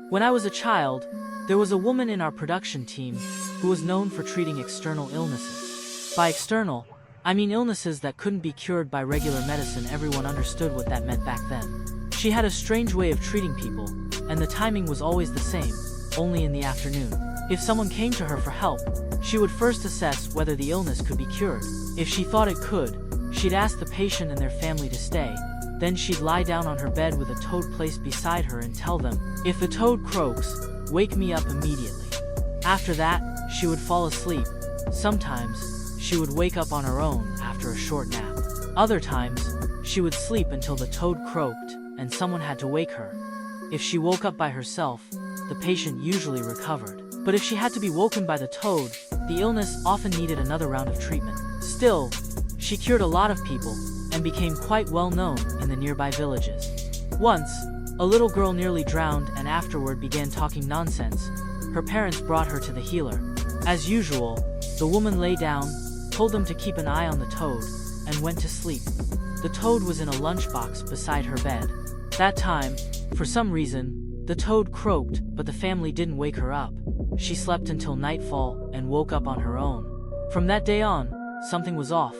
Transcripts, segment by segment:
When I was a child, there was a woman in our production team who was known for treating external illnesses. By external, I mean illnesses that couldn't be cured by regular medicine. Everyone understood what that meant back then. She had a strange way of treating people, and the timing was always the same, only in the afternoon. If someone came to her for help, she would first assess whether the illness could be cured. If she thought it could, she'd ask the patient and their family to stay. Then she'd lie down on her bed with a toad placed beside her and tell them, "If the toad croaks, wake me up immediately." After that, she would fall asleep. Sometimes, she would wake up on her own after a short nap. Other times, she would sleep until the toad croaked and someone had to wake her. If she woke up by herself, the patient usually recovered. But if she had to be woken by the toad, the illness often needed another round of treatment. Still, she cured a lot of people and became quite well known in the nearby villages. Once, a little girl nearly drowned and afterward began talking nonsense. Her parents brought her to the healer. As usual, the woman lay down, told them to keep an eye on the toad, and went to sleep. The toad was in a lunchbox beside her bed. That time, for some reason, the toad croaked, but the family didn't wake her up. She slept until nightfall and woke up on her own. From that day on, something was off.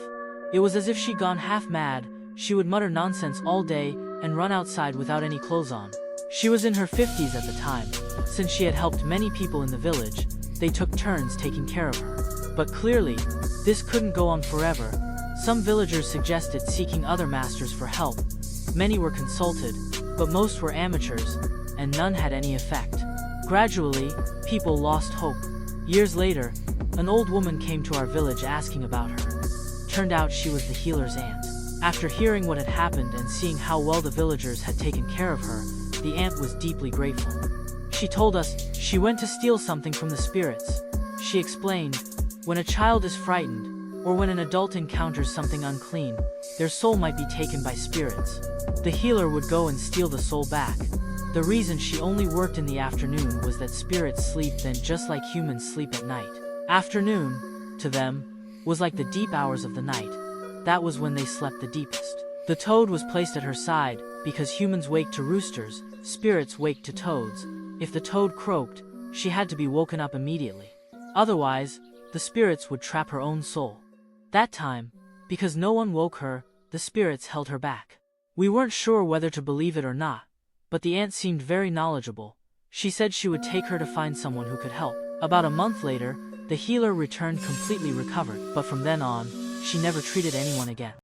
It was as if she'd gone half mad. She would mutter nonsense all day and run outside without any clothes on. She was in her 50s at the time. Since she had helped many people in the village, they took turns taking care of her. But clearly, this couldn't go on forever. Some villagers suggested seeking other masters for help. Many were consulted, but most were amateurs, and none had any effect. Gradually, people lost hope. Years later, an old woman came to our village asking about her. Turned out she was the healer's aunt. After hearing what had happened and seeing how well the villagers had taken care of her, the aunt was deeply grateful. She told us she went to steal something from the spirits. She explained, when a child is frightened, or when an adult encounters something unclean, their soul might be taken by spirits. The healer would go and steal the soul back. The reason she only worked in the afternoon was that spirits sleep then just like humans sleep at night. Afternoon, to them, was like the deep hours of the night. That was when they slept the deepest. The toad was placed at her side, because humans wake to roosters, spirits wake to toads. If the toad croaked, she had to be woken up immediately. Otherwise, the spirits would trap her own soul. That time, because no one woke her, the spirits held her back. We weren't sure whether to believe it or not, but the aunt seemed very knowledgeable. She said she would take her to find someone who could help. About a month later, the healer returned completely recovered, but from then on, she never treated anyone again.